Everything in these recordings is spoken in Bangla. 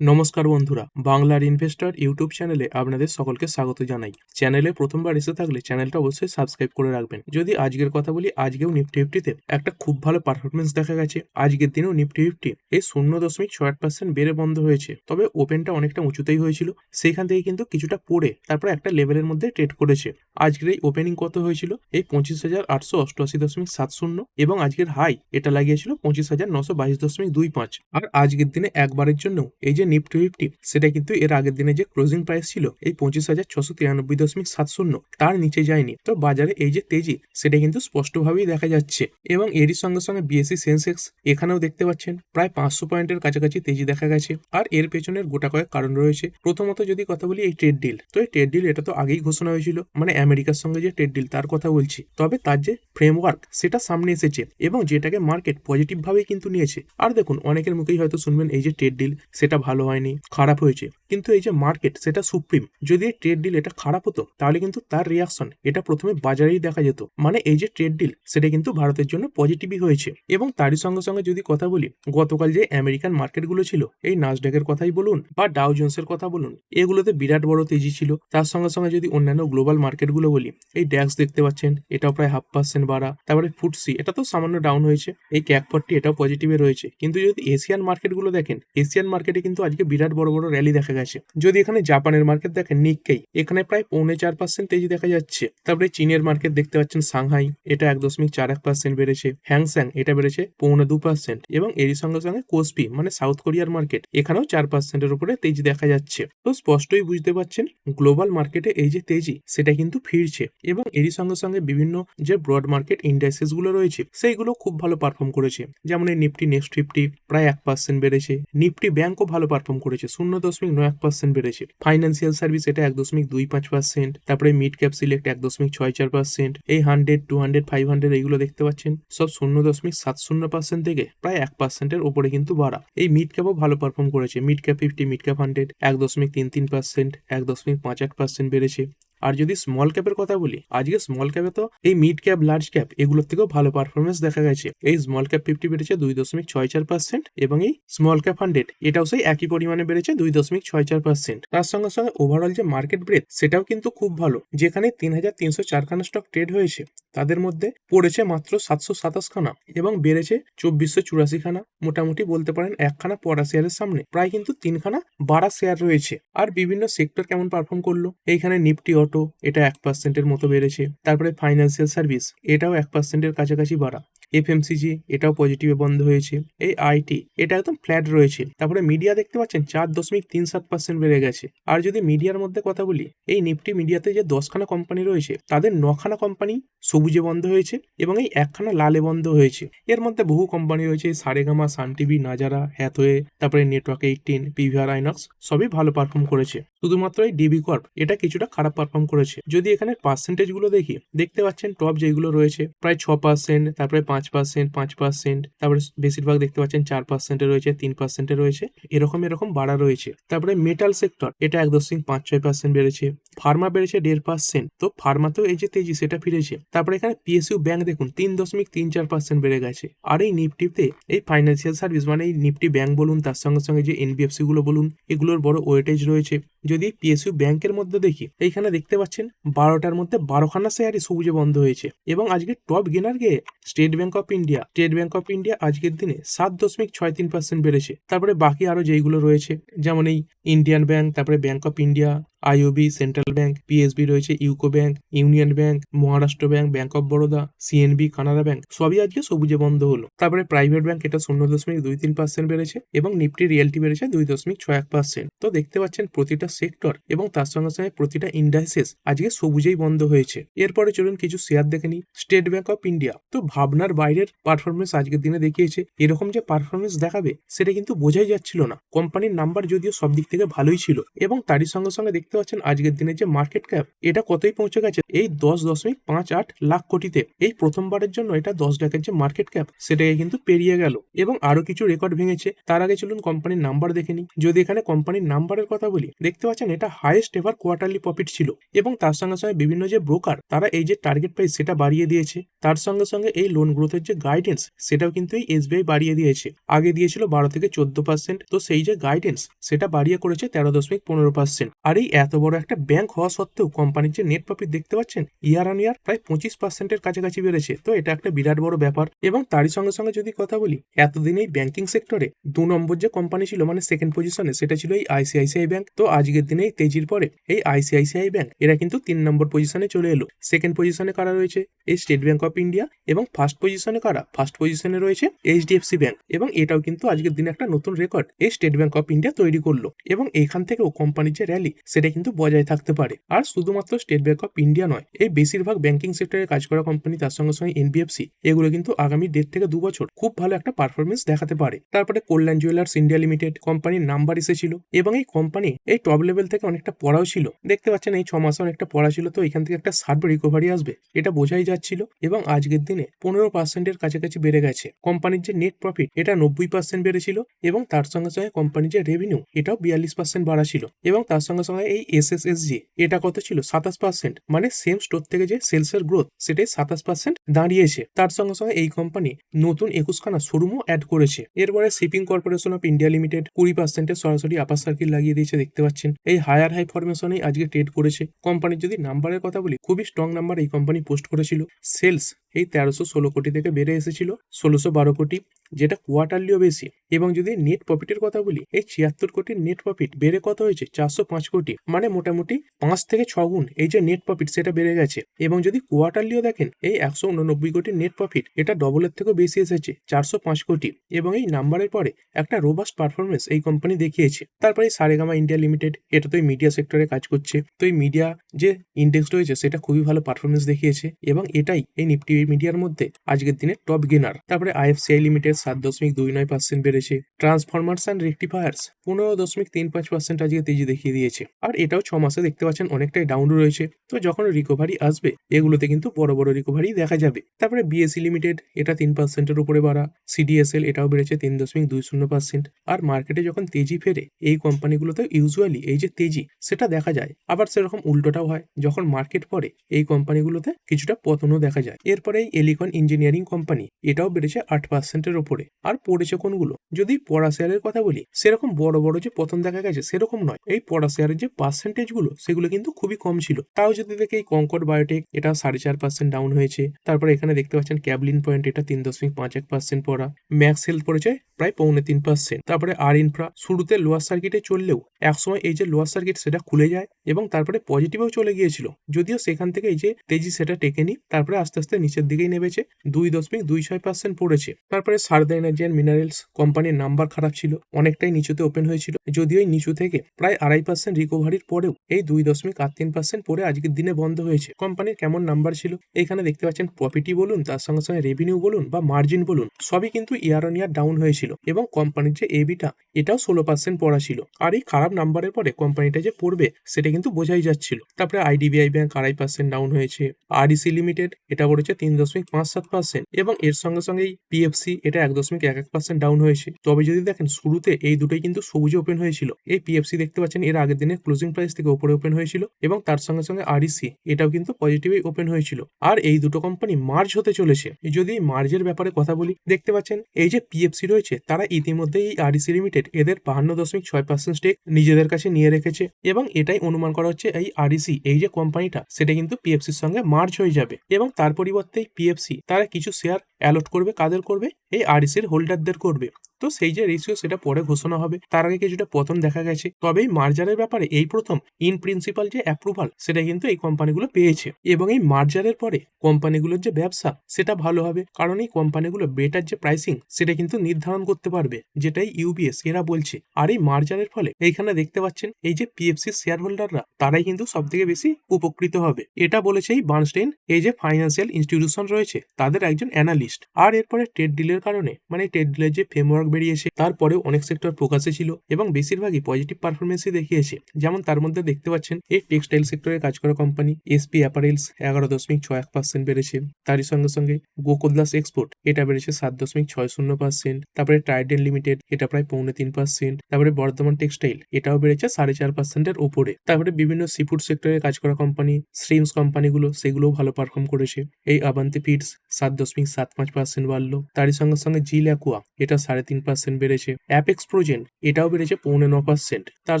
নমস্কার বন্ধুরা, বাংলার ইনভেস্টর ইউটিউব চ্যানেলে আপনাদের সকলকে স্বাগত জানাই। চ্যানেলে প্রথমবার এসে থাকলে চ্যানেলটা অবশ্যই সাবস্ক্রাইব করে রাখবেন। যদি আজকের কথা বলি, আজকেও নিফটি ফিফটিতে একটা খুব ভালো পারফরমেন্স দেখা গেছে। আজকের দিনেও নিফটি ফিফটি এই 0.68% বেড়ে বন্ধ হয়েছে, তবে ওপেনটা অনেকটা উঁচুতেই হয়েছিল। সেইখান থেকে কিন্তু কিছুটা পড়ে তারপর একটা লেভেলের মধ্যে ট্রেড করেছে। আজকের এই ওপেনিং কত হয়েছিল? এই 25,888.70, এবং আজকের হাই এটা লাগিয়েছিল 25,922.25। আর আজকের দিনে একবারের জন্য এই যে নিফটি ফিফটি, সেটা কিন্তু এর আগের দিনে যে ক্লোজিং প্রাইস ছিল এই 25,693.70, তার নিচে যায়নি। তো বাজারে এই যে তেজি, সেটা কিন্তু স্পষ্টভাবেই দেখা যাচ্ছে। এবং এরই সঙ্গে সঙ্গে বিএসসি সেন্সেক্স এখানেও দেখতে পাচ্ছেন প্রায় 500 পয়েন্টের কাছাকাছি তেজি দেখা গেছে। আর এর পেছনের গোটা কয়েক কারণ রয়েছে। প্রথমত যদি কথা বলি, এই ট্রেড ডিল, তো এই ট্রেড ডিল এটা তো আগেই ঘোষণা হয়েছিল, মানে আমেরিকার সঙ্গে যে ট্রেড ডিল তার কথা বলছি। তবে তার যে ফ্রেমওয়ার্ক সেটা সামনে এসেছে, এবং যেটাকে মার্কেট পজিটিভ ভাবেই কিন্তু নিয়েছে। আর দেখুন, অনেকের মুখেই হয়তো শুনবেন এই যে ট্রেড ডিল সেটা ভালো হয়নি, খারাপ হয়েছে, কিন্তু এই যে মার্কেট সেটা সুপ্রিম। যদি এই ট্রেড ডিল এটা খারাপ হতো, তাহলে কিন্তু তার রিয়াকশন এটা প্রথমে বাজারেই দেখা যেত। মানে এই যে ট্রেড ডিল, সেটা কিন্তু ভারতের জন্য পজিটিভই হয়েছে। এবং তারই সঙ্গে সঙ্গে যদি কথা বলি, গতকাল যে আমেরিকান মার্কেটগুলো ছিল, এই নাসডাকের কথাই বলুন বা ডাউ জোন্সের কথা বলুন, এগুলোতে বিরাট বড় তেজি ছিল। তার সঙ্গে সঙ্গে যদি অন্যান্য গ্লোবাল মার্কেটগুলো বলি, এই ড্যাক্স দেখতে পাচ্ছেন এটাও প্রায় 0.5% বাড়া। তারপরে ফুটসি এটা তো সামান্য ডাউন হয়েছে। এই ক্যাক 40 এটাও পজিটিভে রয়েছে। কিন্তু যদি এশিয়ান মার্কেটগুলো দেখেন, এশিয়ান মার্কেটে কিন্তু আজকে বিরাট বড় বড় র্যালি দেখা গেছে। যদি এখানে জাপানের মার্কেট দেখেন, নিক্কেই, এখানে প্রায় 4.25% তেজি দেখা যাচ্ছে। তারপরে চীনের মার্কেট দেখতে পাচ্ছেন, সাংহাই এটা 1.41% বেড়েছে। হ্যাংস্যাং এটা বেড়েছে 2.25%। এবং এরই সঙ্গে সঙ্গে কোসপি মানে সাউথ কোরিয়ার মার্কেট, এখানেও 4%-এর উপরে তেজি দেখা যাচ্ছে। তো স্পষ্টই বুঝতে পারছেন গ্লোবাল মার্কেটে এই যে তেজি, সেটা কিন্তু ফিরছে। এবং এরই সঙ্গে সঙ্গে বিভিন্ন যে ব্রড মার্কেট ইন্ডাইসেস গুলো রয়েছে, সেইগুলো খুব ভালো পারফর্ম করেছে। যেমন এই নিফটি নেক্সট 50 প্রায় 1% বেড়েছে। নিফটি ব্যাংকও ভালো পারফর্ম করেছে, 0.91% বেড়েছে। ফাইন্যান্সিয়াল সার্ভিস এটা 1.25%। তারপরে মিড ক্যাপ সিলেক্ট 1.64%। এই 100, 200, 500 এইগুলো দেখতে পাচ্ছেন সব 0.70% থেকে প্রায় 1%-এর ওপরে কিন্তু বাড়া। এই মিড ক্যাপও ভালো পারফর্ম করেছে। মিড ক্যাপ 50, মিড ক্যাপ 100 1.33%, 1.58% বেড়েছে। আর যদি স্মল ক্যাপের কথা বলি, আজকে স্মল ক্যাপে তো এই মিড ক্যাপ, লার্জ ক্যাপ এগুলোর থেকেও ভালো পারফরমেন্স দেখা গেছে। এই স্মল ক্যাপ 50 বেড়েছে 2.64%, এবং এই স্মল ক্যাপ 100 এটাও সেই একই পরিমাণে বেড়েছে 2.64%। তার সঙ্গে সঙ্গে ওভারঅল যে মার্কেট ব্রেথ, সেটাও কিন্তু খুব ভালো। যেখানে 3,304 খানা স্টক ট্রেড হয়েছে, তাদের মধ্যে পড়েছে মাত্র 727 খানা, এবং বেড়েছে 2,484 খানা। মোটামুটি বলতে পারেন একখানা পড়া শেয়ারের সামনে প্রায় কিন্তু 3খানা বাড়া শেয়ার রয়েছে। আর বিভিন্ন সেক্টর কেমন পারফর্ম করলো, এইখানে নিফটি অটো এটা 1%-এর মতো বেড়েছে। তারপরে ফাইন্যান্সিয়াল সার্ভিস এটাও 1%-এর কাছাকাছি বাড়া। এফএমসিজি এটাও পজিটিভে বন্ধ হয়েছে। এই আইটি এটা একদম ফ্ল্যাট রয়েছে। তারপরে মিডিয়া দেখতে পাচ্ছেন 4.37% বেড়ে গেছে। আর যদি মিডিয়ার মধ্যে কথা বলি, এই নিফটি মিডিয়াতে যে 10খানা কোম্পানি রয়েছে, তাদের 9খানা কোম্পানি সবুজে বন্ধ হয়েছে, এবং এই একখানা লালে বন্ধ হয়েছে। এর মধ্যে বহু কোম্পানি রয়েছে, সারেগামা, সান টিভি, নাজারা, হ্যাথওয়ে, তারপরে নেটওয়ার্ক 18, পিভিআর, আইনক্স সবই ভালো পারফর্ম করেছে। শুধুমাত্র এই ডিবি কর্প এটা কিছুটা খারাপ পারফর্ম করেছে। যদি এখানে পার্সেন্টেজ গুলো দেখি, দেখতে পাচ্ছেন টপ যেগুলো রয়েছে প্রায় 6%, তারপরে 5%, 5%, তারপরে বেশিরভাগ দেখতে পাচ্ছেন 4%-এ রয়েছে, 3%-এ রয়েছে, এরকম বাড়া রয়েছে। তারপরে মেটাল সেক্টর এটা 1.56% বেড়েছে। ফার্মা বেড়েছে 1.5%। তো ফার্মাতেও এই যে তেজি সেটা ফিরেছে। তারপরে এখানে পিএসইউ ব্যাংক দেখুন 3.34% বেড়ে গেছে। আর এই নিফটিতে এই ফাইন্যান্সিয়াল সার্ভিস মানে এই নিফটি ব্যাংক বলুন, তার সঙ্গে সঙ্গে যে এনবিএফসি গুলো বলুন, এগুলোর বড় ওয়েটেজ রয়েছে। যদি পিএসইউ ব্যাংকের মধ্যে দেখি, এইখানে দেখতে পাচ্ছেন 12টার মধ্যে 12খানা শেয়ারই সবুজে বন্ধ হয়েছে। এবং আজকে top gainer gay state Bank of India. State Bank of India আজকের দিনে 7.63% বেড়েছে। তারপরে বাকি আরো যেইগুলো রয়েছে, যেমন এই ইন্ডিয়ান ব্যাংক, তারপরে bank of India, IOB, central bank, PSB রয়েছে, UCO bank, union bank, Maharashtra bank, bank of Baroda, CNB, Canara bank সবই আজকে সবুজে বন্ধ হলো। তারপরে প্রাইভেট ব্যাংক এটা 0.23% বেড়েছে, এবং নিফটি রিয়েলটি বেড়েছে 2.61%। তো দেখতে পাচ্ছেন প্রতিটা সেক্টর এবং তার সঙ্গে সঙ্গে প্রতিটা ইন্ডাইসেস আজকে সবুজেই বন্ধ হয়েছে। এরপরে চলুন কিছু শেয়ার দেখে নিই। স্টেট ব্যাংক অফ ইন্ডিয়া তো ভাবনার বাইরের পারফরমেন্স আজকের দিনে দেখিয়েছে। এরকম যে পারফরমেন্স দেখাবে, সেটা কিন্তু বোঝাই যাচ্ছিল না। কোম্পানির নাম্বার যদিও সব দিক থেকে ভালোই ছিল, এবং তারই সঙ্গে সঙ্গে দেখতে দেখতে পাচ্ছেন আজকের দিনের যে মার্কেট ক্যাপ এটা কতই পৌঁছে গেছে এই 10.58 লাখ কোটিতে। এই প্রথমবারের জন্য এটা 10 লাখের যে মার্কেট ক্যাপ সেটাকে কিন্তু পেরিয়ে গেল এবং আরো কিছু রেকর্ড ভেঙেছে। তার আগে চলুন কোম্পানির নাম্বার দেখে নিই। যদি এখানে কোম্পানির নাম্বারের কথা বলি, দেখতে পাচ্ছেন এটা হাইয়েস্ট এভার কোয়ার্টারলি প্রফিট ছিল এবং তার সঙ্গে সঙ্গে বিভিন্ন যে ব্রোকার তারা এই যে টার্গেট প্রাইস সেটা বাড়িয়ে দিয়েছে। তার সঙ্গে সঙ্গে এই লোন গ্রোথের যে গাইডেন্স সেটাও কিন্তু এই এসবিআই বাড়িয়ে দিয়েছে। আগে দিয়েছিল 12 থেকে 14%, তো সেই যে গাইডেন্স সেটা বাড়িয়ে করেছে 13.15%। আর এই এত বড় একটা ব্যাংক হওয়া সত্ত্বেও কোম্পানির যে নেট প্রফিট দেখতে পাচ্ছেন ইয়ার অন ইয়ার প্রায় 25%-এর কাছাকাছি বেড়েছে। তো এটা একটা বিরাট বড় ব্যাপার। এবং তারই সঙ্গে সঙ্গে যদি কথা বলি, এতদিন এই ব্যাংকিং সেক্টরে 2 নম্বর যে কোম্পানি ছিল মানে সেকেন্ড পজিশনে সেটা ছিল এই আইসিআইসিআই ব্যাংক। তো আজকের দিনে এই তেজির পরে এই আইসিআইসিআই ব্যাংক এরা কিন্তু 3 নম্বর পজিশনে চলে এলো। সেকেন্ড পজিশনে কারা রয়েছে? এই স্টেট ব্যাংক অফ ইন্ডিয়া। এবং ফার্স্ট পজিশনে কারা? ফার্স্ট পজিশনে রয়েছে এইচডিএফসি ব্যাংক। এবং এটাও কিন্তু আজকের দিনে একটা নতুন রেকর্ড এই স্টেট ব্যাংক অফ ইন্ডিয়া তৈরি করলো এবং এইখান থেকেও কোম্পানির যে র্যালি সেটা কিন্তু বজায় থাকতে পারে। আর শুধুমাত্র স্টেট ব্যাংক অফ ইন্ডিয়া নয়, এই বেশিরভাগ ব্যাংকিং সেক্টরে কাজ করা কোম্পানি তার সঙ্গে সঙ্গে এনবিএফসি এগুলো কিন্তু আগামী 1.5 থেকে 2 বছর খুব ভালো একটা পারফরমেন্স দেখাতে পারে। তারপরে কল্যাণ জুয়েলার্স ইন্ডিয়া লিমিটেড কোম্পানির নাম্বার এসেছিল এবং এই কোম্পানি এই টপ লেভেল থেকে অনেকটা পড়াও ছিল। দেখতে পাচ্ছেন এই 6 মাসে অনেকটা পড়া ছিল, তো এখান থেকে একটা শার্প রিকভারি আসবে এটা বোঝাই যাচ্ছিল। এবং আজকের দিনে 15%-এর কাছাকাছি বেড়ে গেছে। কোম্পানির যে নেট প্রফিট এটা 90% বেড়েছিল এবং তার সঙ্গে সঙ্গে কোম্পানির যে রেভিনিউ এটাও 42% বাড়া ছিল। এবং তার সঙ্গে সঙ্গে এই এসএসএসজি এটা কত ছিল? 27%। মানে সেম স্টোর থেকে যে সেলসের গ্রোথ সেটাই 27% দাঁড়িয়েছে। তার সঙ্গে সঙ্গে এই কোম্পানি নতুন 21খানা শোরুমও অ্যাড করেছে। এরপরে shipping corporation of India limited 20%-এর সরাসরি আপার সার্কিট লাগিয়ে দিয়েছে। দেখতে পাচ্ছেন এই হায়ার হাই ফরমেশনেই আজকে ট্রেড করেছে। কোম্পানির যদি নাম্বারের কথা বলি, খুবই স্ট্রং নাম্বার এই কোম্পানি পোস্ট করেছিল। সেলস এই 1316 কোটি থেকে বেড়ে এসেছিল 1612 কোটি, যেটা কোয়ার্টারলিও বেশি। এবং যদি নেট প্রফিটের কথা বলি, এই 76 কোটির নেট প্রফিট বেড়ে কত হয়েছে? 405 কোটি। মানে মোটামুটি 5 থেকে 6 গুণ এই যে নেট প্রফিট সেটা বেড়ে গেছে। এবং যদি কোয়ার্টারলিও দেখেন, এই 189 কোটির নেট প্রফিট এটা ডবলের থেকেও বেশি এসেছে 405 কোটি। এবং এই নাম্বারের পরে একটা রোবাস্ট পারফরমেন্স এই কোম্পানি দেখিয়েছে। তারপরে সারেগামা ইন্ডিয়া লিমিটেড, এটা তো এই মিডিয়া সেক্টরে কাজ করছে। তো এই মিডিয়া যে ইন্ডেক্স রয়েছে সেটা খুবই ভালো পারফরমেন্স দেখিয়েছে এবং এটাই এই নিফটি মিডিয়ার মধ্যে আজকের দিনে টপ গেনার। তারপরে আইএফসিআই লিমিটেড 7.29% বেড়েছে। ট্রান্সফরমার্স অ্যান্ড রেক্টিফায়ার্স 15.35% আজকে তেজি দেখিয়ে দিয়েছে। আর এটাও 6 মাসে দেখতে পাচ্ছেন অনেকটাই ডাউন রয়েছে। তো যখন রিকভারি আসবে এগুলোতে কিন্তু বড় বড় রিকভারি দেখা যাবে। তারপরে বিএসসি লিমিটেড এটা 3%-এর উপরে বাড়া। সিডিএসএল এটাও বেড়েছে 3.20%। আর মার্কেটে যখন তেজি ফেরে এই কোম্পানিগুলোতে ইউজুয়ালি এই যে তেজি সেটা দেখা যায়। আবার সেরকম উল্টোটাও হয়, যখন মার্কেট পড়ে এই কোম্পানিগুলোতে কিছুটা পতনও দেখা যায়। এরপরে এই এলিকন ইঞ্জিনিয়ারিং কোম্পানি এটাও বেড়েছে 8%-এর উপরে। আর পড়েছে কোনগুলো? যদি পড়া শেয়ারের কথা বলি, সেরকম বড় বড় যে পতন দেখা গেছে সেরকম নয়। এই পড়া শেয়ারের যে পার্সেন্টেজ গুলো সেগুলো কিন্তু খুবই কম ছিল। তাও যদি দেখে এই কঙ্কর্ড বায়োটেক এটা 4.5% ডাউন হয়েছে। তারপরে এখানে দেখতে পাচ্ছেন ক্যাবলিন পয়েন্ট এটা 3.51% পড়া। ম্যাক্স হেলথ পড়েছে প্রায় 3.25%। তারপরে আর ইনফ্রা শুরুতে লোয়ার সার্কিটে চললেও একসময় এই যে লোয়ার সার্কিট সেটা খুলে যায় এবং তারপরে পজিটিভেও চলে গিয়েছিল, যদিও সেখান থেকে এই যে তেজি সেটা টেকেনি। তারপরে আস্তে আস্তে নিচের দিকেই নেমেছে, 2.26% পড়েছে। তারপরে সারদা এনার্জি অ্যান্ড মিনারেলস কোম্পানির নাম্বার খারাপ ছিল, অনেকটাই নিচুতে ওপেন হয়েছিল, যদিও এই নিচু থেকে প্রায় 2.5% রিকভারির পরেও এই 2.83% পরে আজকের দিনে বন্ধ হয়েছে। কোম্পানির কেমন নাম্বার ছিল এখানে দেখতে পাচ্ছেন, প্রফিটই বলুন তার সঙ্গে সঙ্গে রেভিনিউ বলুন বা মার্জিন বলুন সবই কিন্তু ইয়ার অন ইয়ার ডাউন হয়েছিল। এবং কোম্পানির যে এবিটা এটাও 16% পড়া ছিল। আর এই খারাপ নাম্বারের পরে কোম্পানিটা যে পড়বে সেটা কিন্তু বোঝাই যাচ্ছিল। তারপরে আইডিবিআই ব্যাংক 2.5% ডাউন হয়েছে। আরইসি লিমিটেড এটা পড়েছে 3.57% এবং এর সঙ্গে সঙ্গে পিএফসি এটা 1.11% ডাউন হয়েছে। তবে যদি দেখেন শুরুতে এই দুটোই কিন্তু সবুজে ওপেন হয়েছিল। এই পিএফসি দেখতে পাচ্ছেন এর আগের দিনের ক্লোজিং প্রাইস থেকে উপরে ওপেন হয়েছিল এবং তার সঙ্গে সঙ্গে আরইসি এটাও কিন্তু পজিটিভে ওপেন হয়েছিল। আর এই দুটো কোম্পানি মার্জ হতে চলেছে। যদি মার্জের ব্যাপারে কথা বলি, দেখতে পাচ্ছেন এই যে পিএফসি রয়েছে তারা ইতিমধ্যে এই আরইসি লিমিটেড এদের 52.6% স্টেক নিজেদের কাছে নিয়ে রেখেছে এবং এটাই অনুমান করা হচ্ছে এই আরইসি এই যে কোম্পানিটা সেটা কিন্তু পিএফসির সঙ্গে মার্জ হয়ে যাবে। এবং তার পরিবর্তে এই পিএফসি তারা কিছু শেয়ার অ্যালট করবে, কাদের করবে? এই আরইসির হোল্ডারদের করবে। তো সেই যে রেশিও সেটা পরে ঘোষণা হবে, তার আগে কিছুটা পতন দেখা গেছে। তবে এই মার্জারের ব্যাপারে এই প্রথম ইন প্রিন্সিপাল যে অ্যাপ্রুভাল সেটা কিন্তু এই কোম্পানিগুলো পেয়েছে এবং এই মার্জারের পরে কোম্পানিগুলোর যে ব্যবসা সেটা ভালো হবে, কারণ এই কোম্পানিগুলো বেটার যে প্রাইসিং সেটা কিন্তু নির্ধারণ করতে পারবে, যেটাই ইউবিএস এরা বলছে। আর এই মার্জারের ফলে এইখানে দেখতে পাচ্ছেন এই যে পিএফসির শেয়ার হোল্ডাররা তারাই কিন্তু সব থেকে বেশি উপকৃত হবে, এটা বলেছে এই বার্নস্টাইন এই যে ফাইন্যান্সিয়াল ইনস্টিটিউশন রয়েছে তাদের একজন অ্যানালিস্ট। আর এরপরে ট্রেড ডিলের কারণে মানে ট্রেড ডিলের যে ফ্রেমওয়ার্ক বেরিয়েছে, তারপরেও অনেক সেক্টর প্রকাশে ছিল এবং বেশিরভাগই পজিটিভ পারফরমেন্সই দেখিয়েছে। যেমন তার মধ্যে দেখতে পাচ্ছেন এই টেক্সটাইল সেক্টরে কাজ করা কোম্পানি এসপি অ্যাপারেলস 11.61% বেড়েছে। তারই সঙ্গে সঙ্গে গোকুলদাস এক্সপোর্ট এটা বেড়েছে 7.60%। তারপরে ট্রাইডেন্ট লিমিটেড এটা প্রায় 2.5%। তারপরে বর্ধমান টেক্সটাইল এটাও বেড়েছে 4.5%-এর উপরে। তারপরে বিভিন্ন সিফুড সেক্টরে কাজ করা কোম্পানি, শ্রিমস কোম্পানিগুলো সেগুলোও ভালো পারফর্ম করেছে। এই আবান্তি ফিডস 7.75% বাড়লো। তারই সঙ্গে সঙ্গে জিল অ্যাকোয়া এটা 3.5% বেড়েছে। অ্যাপেক্স প্রোজেন এটাও বেড়েছে 9.5%। তার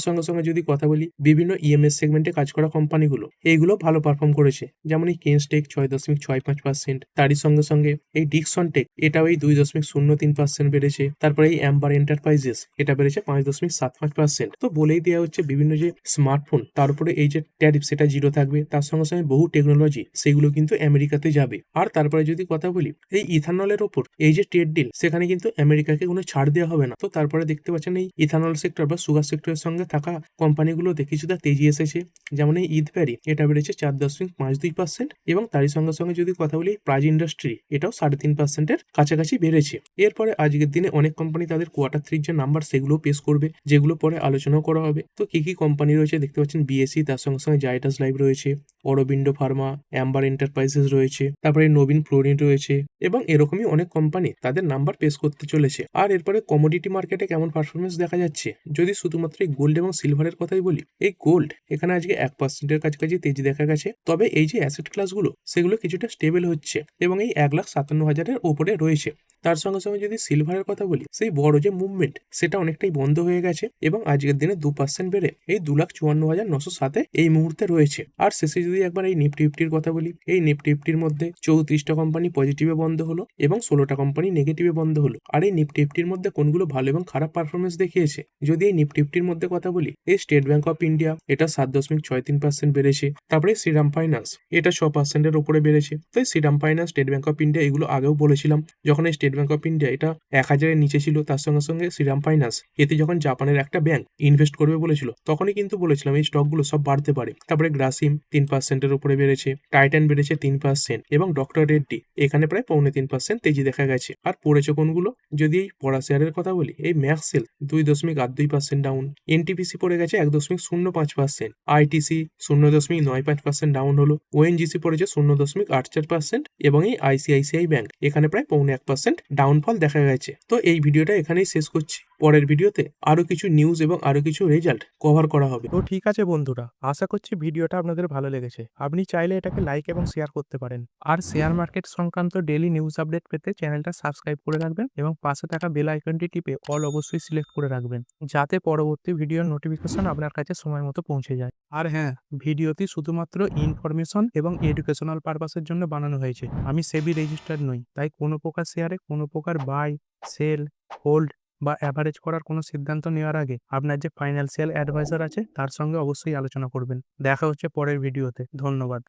সঙ্গে সঙ্গে যদি কথা বলি বিভিন্ন ইএমএস সেগমেন্টে কাজ করা কোম্পানিগুলো এইগুলো ভালো পারফর্ম করেছে, যেমন এই কেনস্টেক 6.65%। তারই সঙ্গে সঙ্গে এই ডিকসন টেক এটাও এই 2.03% বেড়েছে। তারপরে এই অ্যাম্বার এন্টারপ্রাইজেস এটা বেড়েছে 5.75%। তো বলেই দেওয়া হচ্ছে বিভিন্ন যে স্মার্টফোন তার উপরে এই যে ট্যারিফ সেটা জিরো থাকবে। তার সঙ্গে সঙ্গে বহু টেকনোলজি সেগুলো কিন্তু আমেরিকাতে যাবে। আর তারপরে যদি কথা বলি এই ইথানলের ওপর এই যে ট্রেড ডিল সেখানে কিন্তু আমেরিকাকে কোনো ছাড় দেওয়া হবে না। তো তারপরে দেখতে পাচ্ছেন এই ইথানল সেক্টর বা সুগার সেক্টরের সঙ্গে থাকা কোম্পানিগুলোতে কিছুটা তেজি এসেছে। যেমন এই ইথপ্যারি এটা বেড়েছে 4.52% এবং তারই সঙ্গে সঙ্গে যদি কথা বলি প্রাইজ ইন্ডাস্ট্রি এটাও 3.5%-এর কাছাকাছি বেড়েছে। এরপরে আজকের দিনে অনেক কোম্পানি তাদের কোয়ার্টার 3 যে নাম্বার সেগুলো পেশ করবে, যেগুলো পরে আলোচনাও করা হবে। তো কি কি কোম্পানি রয়েছে দেখতে পাচ্ছেন বিএসসি, তার সঙ্গে সঙ্গে জাইটাস লাইভ রয়েছে, অরবিন্দ ফার্মা, অ্যাম্বার এন্টারপ্রাইজেস রয়েছে, তারপরে নবীন ফ্লোরিন রয়েছে এবং এরকমই অনেক কোম্পানি তাদের নাম্বার পেশ করতে চলেছে। আর এরপরে কমোডিটি মার্কেটে কেমন পারফরমেন্স দেখা যাচ্ছে যদি শুধুমাত্র এই গোল্ড এবং সিলভারের কথাই বলি, এই গোল্ড এখানে আজকে 1%-এর কাছাকাছি তেজি দেখা গেছে। তবে এই যে অ্যাসেট ক্লাসগুলো সেগুলো কিছুটা স্টেবল হচ্ছে এবং এই 1,57,000-এর ওপরে রয়েছে। তার সঙ্গে সঙ্গে যদি সিলভারের কথা বলি সেই বড় যে মুভমেন্ট সেটা অনেকটাই বন্ধ হয়ে গেছে এবং আজকের দিনে 2% বেড়ে এই 2,54,907-এ এই মুহূর্তে রয়েছে। আর শেষে যদি একবার এই নিফটি ফিফটির কথা বলি, এই নিফটি ফিফটির মধ্যে 34টা কোম্পানি পজিটিভে বন্ধ হলো এবং 16টা কোম্পানি নেগেটিভে বন্ধ হলো। আর এই নিফটি ফিফটির মধ্যে কোনগুলো ভালো এবং খারাপ পারফরমেন্স দেখিয়েছে যদি এই নিফটি ফিফটির মধ্যে কথা বলি, এই স্টেট ব্যাংক অফ ইন্ডিয়া এটা 7.63% বেড়েছে। তারপরে শ্রীরাম ফাইন্যান্স এটা 6%-এর উপরে বেড়েছে। তাই Shriram finance, State Bank of India এগুলো আগেও বলেছিলাম যখন এই স্টেট ব্যাংক অফ ইন্ডিয়া এটা 1,000-এর নিচে ছিল, তার সঙ্গে সঙ্গে শ্রীরাম ফাইন্যান্স এতে যখন জাপানের একটা ব্যাংক ইনভেস্ট করবে বলেছিল তখনই কিন্তু বলেছিলাম এই স্টকগুলো সব বাড়তে পারে। তারপরে গ্রাসিম 3%-এর উপরে বেড়েছে, টাইটান বেড়েছে 3% এবং ডক্টর রেড্ডি এখানে প্রায় 3.25% তেজি দেখা গেছে। আর পড়েছে কোনগুলো যদি এই পড়া শেয়ারের কথা বলি, এই ম্যাক্সেল 2.82% ডাউন, এনটিপিসি পড়ে গেছে 1.05%, আইটিসি 0.95% ডাউন হলো, ওএনজিসি পড়েছে 0.84% এবং এই আইসিআইসিআই ব্যাংক এখানে প্রায় 0.1% ডাউনফল দেখা গেছে। তো এই ভিডিওটা এখানেই শেষ করছি। পরের ভিডিওতে আরো কিছু নিউজ এবং আরো কিছু রেজাল্ট কভার করা হবে। তো ঠিক আছে বন্ধুরা, আশা করছি ভিডিওটা আপনাদের ভালো লেগেছে। আপনি চাইলে এটাকে লাইক এবং শেয়ার করতে পারেন। আর শেয়ার মার্কেট সংক্রান্ত ডেইলি নিউজ আপডেট পেতে চ্যানেলটা সাবস্ক্রাইব করে রাখবেন এবং পাশে থাকা বেল আইকনটি টিপে অল অবশ্যই সিলেক্ট করে রাখবেন, যাতে পরবর্তী ভিডিওর নোটিফিকেশন আপনার কাছে সময় মতো পৌঁছে যায়। আর হ্যাঁ, ভিডিওটি শুধুমাত্র ইনফরমেশন এবং এডুকেশনাল পারপাসের জন্য বানানো হয়েছে। আমি সেবি রেজিস্টার্ড নই, তাই কোনো প্রকার শেয়ারে কোনো প্রকার বাই, সেল, হোল্ড বা অ্যাভারেজ করার কোনো সিদ্ধান্ত নেওয়ার আগে আপনার যে ফাইন্যান্সিয়াল অ্যাডভাইজার আছে তার সঙ্গে অবশ্যই আলোচনা করবেন। দেখা হচ্ছে পরের ভিডিওতে। ধন্যবাদ।